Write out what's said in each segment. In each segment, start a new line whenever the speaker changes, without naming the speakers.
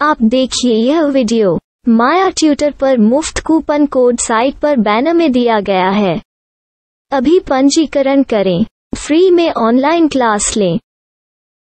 आप देखिए यह वीडियो माया ट्यूटर पर मुफ्त कूपन कोड साइट पर बैनर में दिया गया है। अभी पंजीकरण करें, फ्री में ऑनलाइन क्लास लें।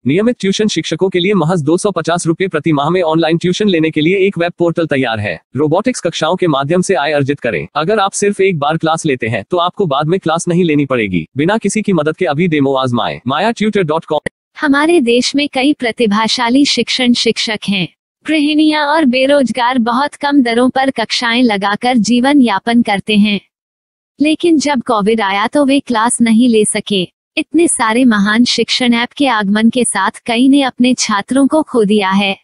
नियमित ट्यूशन शिक्षकों के लिए महज 250 रुपये प्रति माह में ऑनलाइन ट्यूशन लेने के लिए एक वेब पोर्टल तैयार है। रोबोटिक्स कक्षाओं के माध्यम से आय अर्जित करें। अगर आप सिर्फ एक बार क्लास लेते हैं तो आपको बाद में क्लास नहीं लेनी पड़ेगी। बिना किसी की मदद के अभी डेमो आजमाएं। mayaTutor.com।
हमारे देश में कई प्रतिभाशाली शिक्षक हैं। गृहिणियां और बेरोजगार बहुत कम दरों पर कक्षाएं लगाकर जीवन यापन करते हैं, लेकिन जब कोविड आया तो वे क्लास नहीं ले सके। इतने सारे महान शिक्षण ऐप के आगमन के साथ कई ने अपने छात्रों को खो दिया है।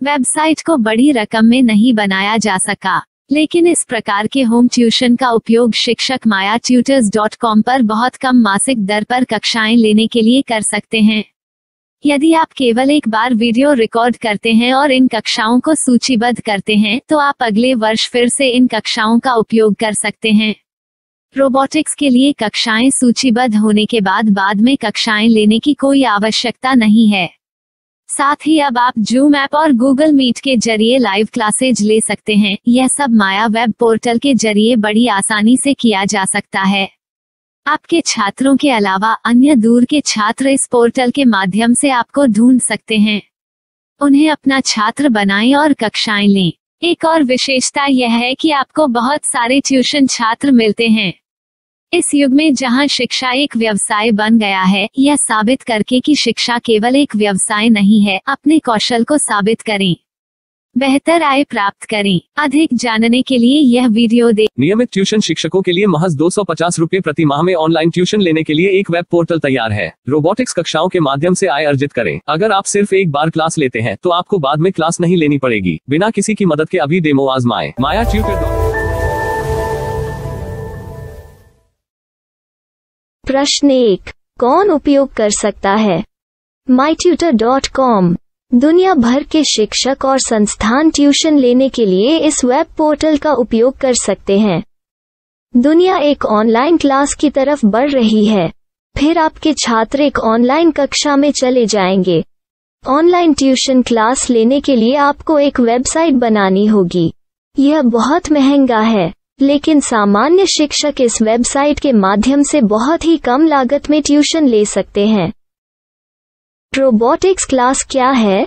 वेबसाइट को बड़ी रकम में नहीं बनाया जा सका, लेकिन इस प्रकार के होम ट्यूशन का उपयोग शिक्षक mayaTutors.com पर बहुत कम मासिक दर पर कक्षाएं लेने के लिए कर सकते हैं। यदि आप केवल एक बार वीडियो रिकॉर्ड करते हैं और इन कक्षाओं को सूचीबद्ध करते हैं तो आप अगले वर्ष फिर से इन कक्षाओं का उपयोग कर सकते हैं। रोबोटिक्स के लिए कक्षाएं सूचीबद्ध होने के बाद में कक्षाएं लेने की कोई आवश्यकता नहीं है। साथ ही अब आप जूम ऐप और गूगल मीट के जरिए लाइव क्लासेज ले सकते हैं। यह सब माया वेब पोर्टल के जरिए बड़ी आसानी से किया जा सकता है। आपके छात्रों के अलावा अन्य दूर के छात्र इस पोर्टल के माध्यम से आपको ढूंढ सकते हैं। उन्हें अपना छात्र बनाएं और कक्षाएं लें। एक और विशेषता यह है कि आपको बहुत सारे ट्यूशन छात्र मिलते हैं। इस युग में जहां शिक्षा एक व्यवसाय बन गया है, यह साबित करके कि शिक्षा केवल एक व्यवसाय नहीं है, अपने कौशल को साबित करें, बेहतर आय प्राप्त करें। अधिक जानने के लिए यह वीडियो देखें।
नियमित ट्यूशन शिक्षकों के लिए महज 250 रुपये प्रति माह में ऑनलाइन ट्यूशन लेने के लिए एक वेब पोर्टल तैयार है। रोबोटिक्स कक्षाओं के माध्यम से आय अर्जित करें। अगर आप सिर्फ एक बार क्लास लेते हैं तो आपको बाद में क्लास नहीं लेनी पड़ेगी। बिना किसी की मदद के अभी डेमो आजमाएं। mayaTutor।
प्रश्न 1, कौन उपयोग कर सकता है? myTutor.com दुनिया भर के शिक्षक और संस्थान ट्यूशन लेने के लिए इस वेब पोर्टल का उपयोग कर सकते हैं। दुनिया एक ऑनलाइन क्लास की तरफ बढ़ रही है, फिर आपके छात्र एक ऑनलाइन कक्षा में चले जाएंगे। ऑनलाइन ट्यूशन क्लास लेने के लिए आपको एक वेबसाइट बनानी होगी। यह बहुत महंगा है, लेकिन सामान्य शिक्षक इस वेबसाइट के माध्यम से बहुत ही कम लागत में ट्यूशन ले सकते हैं। रोबोटिक्स क्लास क्या है?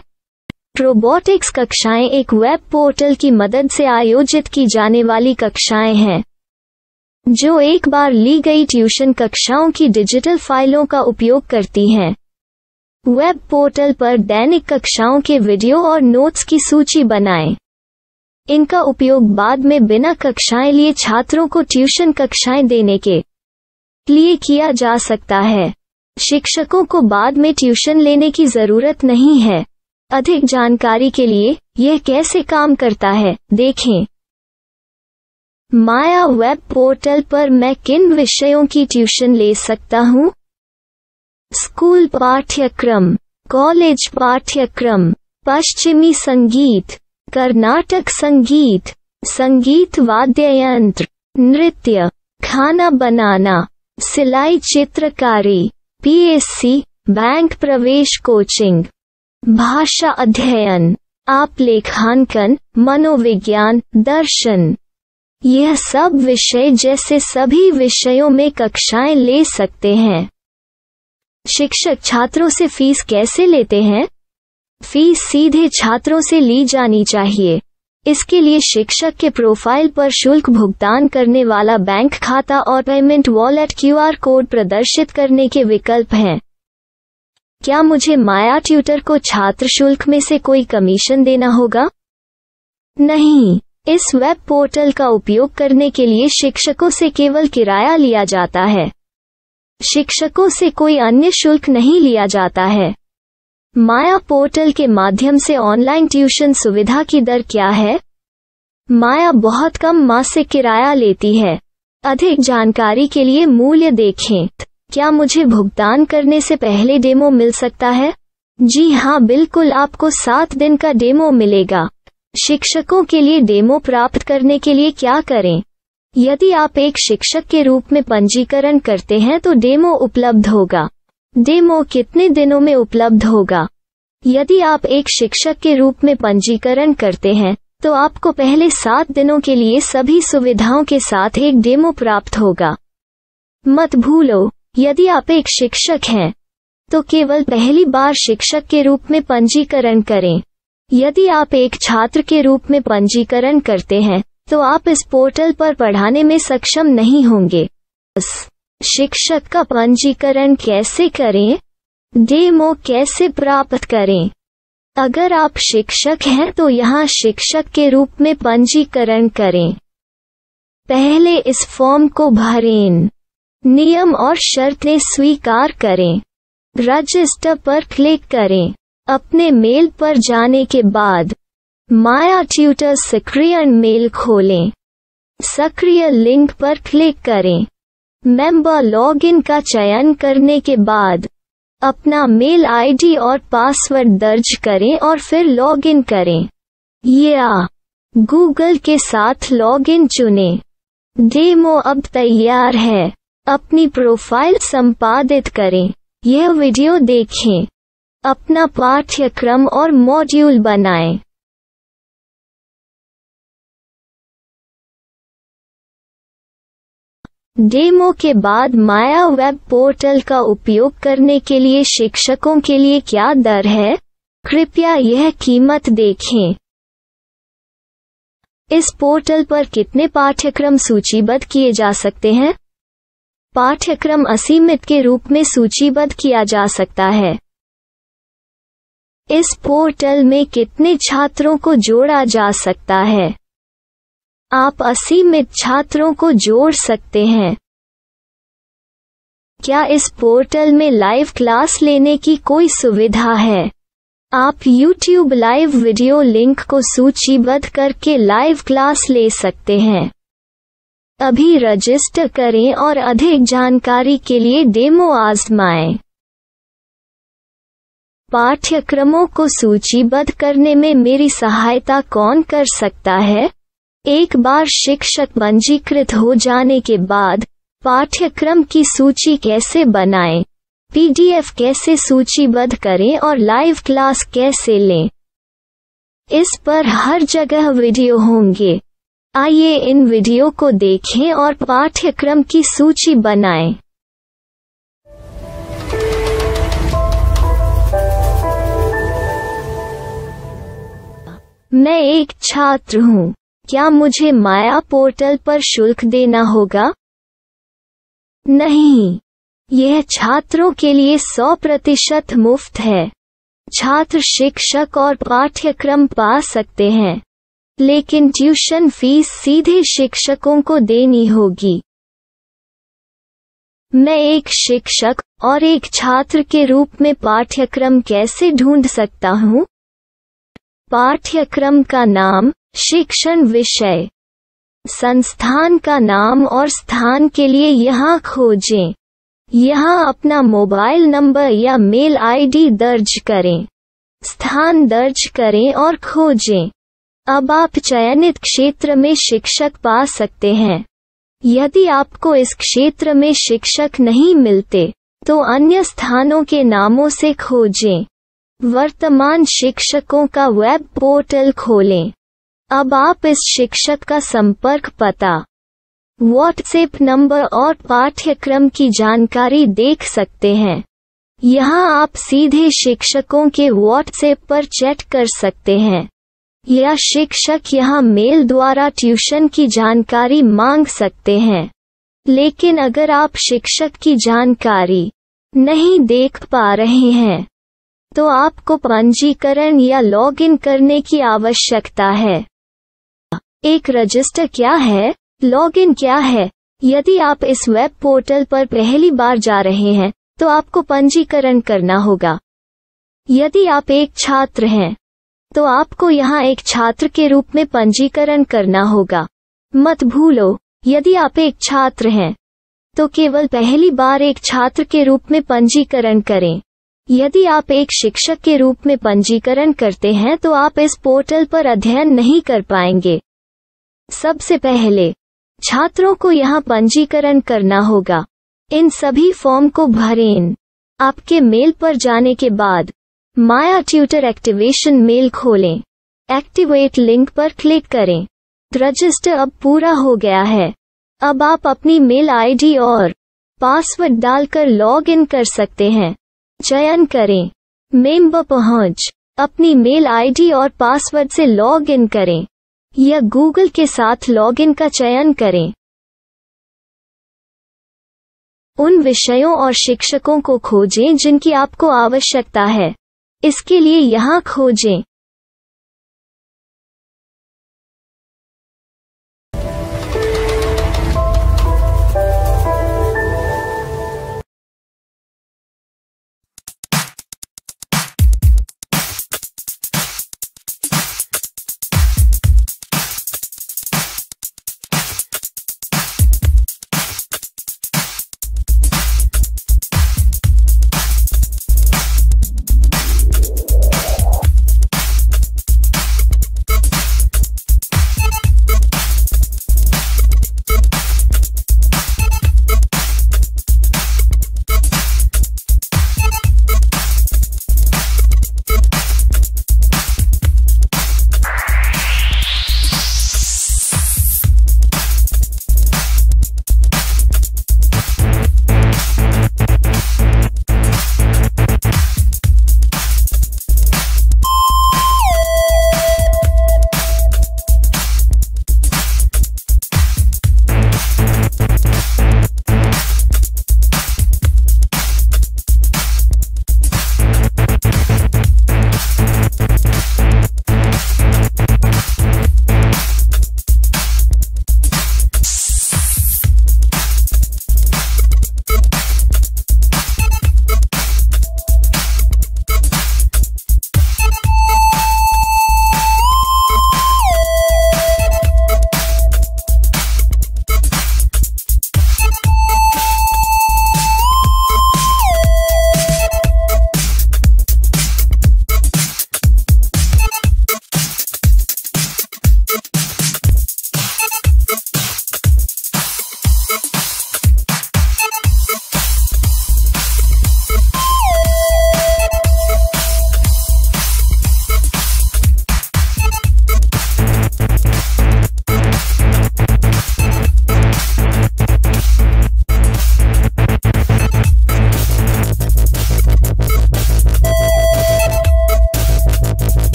रोबोटिक्स कक्षाएं एक वेब पोर्टल की मदद से आयोजित की जाने वाली कक्षाएं हैं, जो एक बार ली गई ट्यूशन कक्षाओं की डिजिटल फाइलों का उपयोग करती हैं। वेब पोर्टल पर दैनिक कक्षाओं के वीडियो और नोट्स की सूची बनाएं। इनका उपयोग बाद में बिना कक्षाएं लिए छात्रों को ट्यूशन कक्षाएं देने के लिए किया जा सकता है। शिक्षकों को बाद में ट्यूशन लेने की जरूरत नहीं है। अधिक जानकारी के लिए यह कैसे काम करता है, देखें। माया वेब पोर्टल पर मैं किन विषयों की ट्यूशन ले सकता हूँ? स्कूल पाठ्यक्रम, कॉलेज पाठ्यक्रम, पश्चिमी संगीत, कर्नाटक संगीत, संगीत वाद्य यंत्र, नृत्य, खाना बनाना, सिलाई चित्रकारी, PSC, बैंक प्रवेश कोचिंग, भाषा अध्ययन, आप लेखांकन, मनोविज्ञान, दर्शन। यह सब विषय जैसे सभी विषयों में कक्षाएं ले सकते हैं। शिक्षक छात्रों से फीस कैसे लेते हैं? फीस सीधे छात्रों से ली जानी चाहिए। इसके लिए शिक्षक के प्रोफाइल पर शुल्क भुगतान करने वाला बैंक खाता और पेमेंट वॉलेट QR कोड प्रदर्शित करने के विकल्प हैं। क्या मुझे माया ट्यूटर को छात्र शुल्क में से कोई कमीशन देना होगा? नहीं, इस वेब पोर्टल का उपयोग करने के लिए शिक्षकों से केवल किराया लिया जाता है। शिक्षकों से कोई अन्य शुल्क नहीं लिया जाता है। माया पोर्टल के माध्यम से ऑनलाइन ट्यूशन सुविधा की दर क्या है? माया बहुत कम मासिक किराया लेती है। अधिक जानकारी के लिए मूल्य देखें। क्या मुझे भुगतान करने से पहले डेमो मिल सकता है? जी हाँ, बिल्कुल, आपको 7 दिन का डेमो मिलेगा। शिक्षकों के लिए डेमो प्राप्त करने के लिए क्या करें? यदि आप एक शिक्षक के रूप में पंजीकरण करते हैं तो डेमो उपलब्ध होगा। डेमो कितने दिनों में उपलब्ध होगा? यदि आप एक शिक्षक के रूप में पंजीकरण करते हैं तो आपको पहले 7 दिनों के लिए सभी सुविधाओं के साथ एक डेमो प्राप्त होगा। मत भूलो, यदि आप एक शिक्षक हैं तो केवल पहली बार शिक्षक के रूप में पंजीकरण करें। यदि आप एक छात्र के रूप में पंजीकरण करते हैं तो आप इस पोर्टल पर पढ़ाने में सक्षम नहीं होंगे। शिक्षक का पंजीकरण कैसे करें? डेमो कैसे प्राप्त करें? अगर आप शिक्षक हैं तो यहाँ शिक्षक के रूप में पंजीकरण करें। पहले इस फॉर्म को भरें। नियम और शर्तें स्वीकार करें। रजिस्टर पर क्लिक करें। अपने मेल पर जाने के बाद माया ट्यूटर सक्रिय मेल खोलें। सक्रिय लिंक पर क्लिक करें। मेंबर लॉगिन का चयन करने के बाद अपना मेल आईडी और पासवर्ड दर्ज करें और फिर लॉगिन करें या गूगल के साथ लॉगिन चुनें। डेमो अब तैयार है। अपनी प्रोफाइल संपादित करें। यह वीडियो देखें। अपना पाठ्यक्रम और मॉड्यूल बनाएं। डेमो के बाद माया वेब पोर्टल का उपयोग करने के लिए शिक्षकों के लिए क्या दर है? कृपया यह कीमत देखें। इस पोर्टल पर कितने पाठ्यक्रम सूचीबद्ध किए जा सकते हैं? पाठ्यक्रम असीमित के रूप में सूचीबद्ध किया जा सकता है। इस पोर्टल में कितने छात्रों को जोड़ा जा सकता है? आप असीमित छात्रों को जोड़ सकते हैं। क्या इस पोर्टल में लाइव क्लास लेने की कोई सुविधा है? आप YouTube लाइव वीडियो लिंक को सूचीबद्ध करके लाइव क्लास ले सकते हैं। अभी रजिस्टर करें और अधिक जानकारी के लिए डेमो आजमाएं। पाठ्यक्रमों को सूचीबद्ध करने में मेरी सहायता कौन कर सकता है? एक बार शिक्षक पंजीकृत हो जाने के बाद पाठ्यक्रम की सूची कैसे बनाएं, PDF कैसे सूचीबद्ध करें और लाइव क्लास कैसे लें, इस पर हर जगह वीडियो होंगे। आइए इन वीडियो को देखें और पाठ्यक्रम की सूची बनाएं। मैं एक छात्र हूँ। क्या मुझे माया पोर्टल पर शुल्क देना होगा? नहीं, यह छात्रों के लिए 100% मुफ्त है। छात्र शिक्षक और पाठ्यक्रम पा सकते हैं, लेकिन ट्यूशन फीस सीधे शिक्षकों को देनी होगी। मैं एक शिक्षक और एक छात्र के रूप में पाठ्यक्रम कैसे ढूंढ सकता हूँ? पाठ्यक्रम का नाम, शिक्षण विषय, संस्थान का नाम और स्थान के लिए यहाँ खोजें। यहाँ अपना मोबाइल नंबर या मेल आईडी दर्ज करें। स्थान दर्ज करें और खोजें। अब आप चयनित क्षेत्र में शिक्षक पा सकते हैं। यदि आपको इस क्षेत्र में शिक्षक नहीं मिलते, तो अन्य स्थानों के नामों से खोजें। वर्तमान शिक्षकों का वेब पोर्टल खोलें। अब आप इस शिक्षक का संपर्क पता, व्हाट्सएप नंबर और पाठ्यक्रम की जानकारी देख सकते हैं। यहाँ आप सीधे शिक्षकों के व्हाट्सएप पर चैट कर सकते हैं या शिक्षक यहाँ मेल द्वारा ट्यूशन की जानकारी मांग सकते हैं। लेकिन अगर आप शिक्षक की जानकारी नहीं देख पा रहे हैं, तो आपको पंजीकरण या लॉगिन करने की आवश्यकता है। एक रजिस्टर क्या है? लॉगिन क्या है? यदि आप इस वेब पोर्टल पर पहली बार जा रहे हैं, तो आपको पंजीकरण करना होगा। यदि आप एक छात्र हैं, तो आपको यहाँ एक छात्र के रूप में पंजीकरण करना होगा। मत भूलो, यदि आप एक छात्र हैं, तो केवल पहली बार एक छात्र के रूप में पंजीकरण करें। यदि आप एक शिक्षक के रूप में पंजीकरण करते हैं तो आप इस पोर्टल पर अध्ययन नहीं कर पाएंगे। सबसे पहले छात्रों को यहाँ पंजीकरण करना होगा। इन सभी फॉर्म को भरें। आपके मेल पर जाने के बाद माया ट्यूटर एक्टिवेशन मेल खोलें। एक्टिवेट लिंक पर क्लिक करें। रजिस्टर अब पूरा हो गया है। अब आप अपनी मेल आईडी और पासवर्ड डालकर लॉग इन कर सकते हैं। चयन करें मेंबर पहुंच। अपनी मेल आईडी और पासवर्ड से लॉग इन करें या गूगल के साथ लॉगिन का चयन करें। उन विषयों और शिक्षकों को खोजें जिनकी आपको आवश्यकता है। इसके लिए यहाँ खोजें।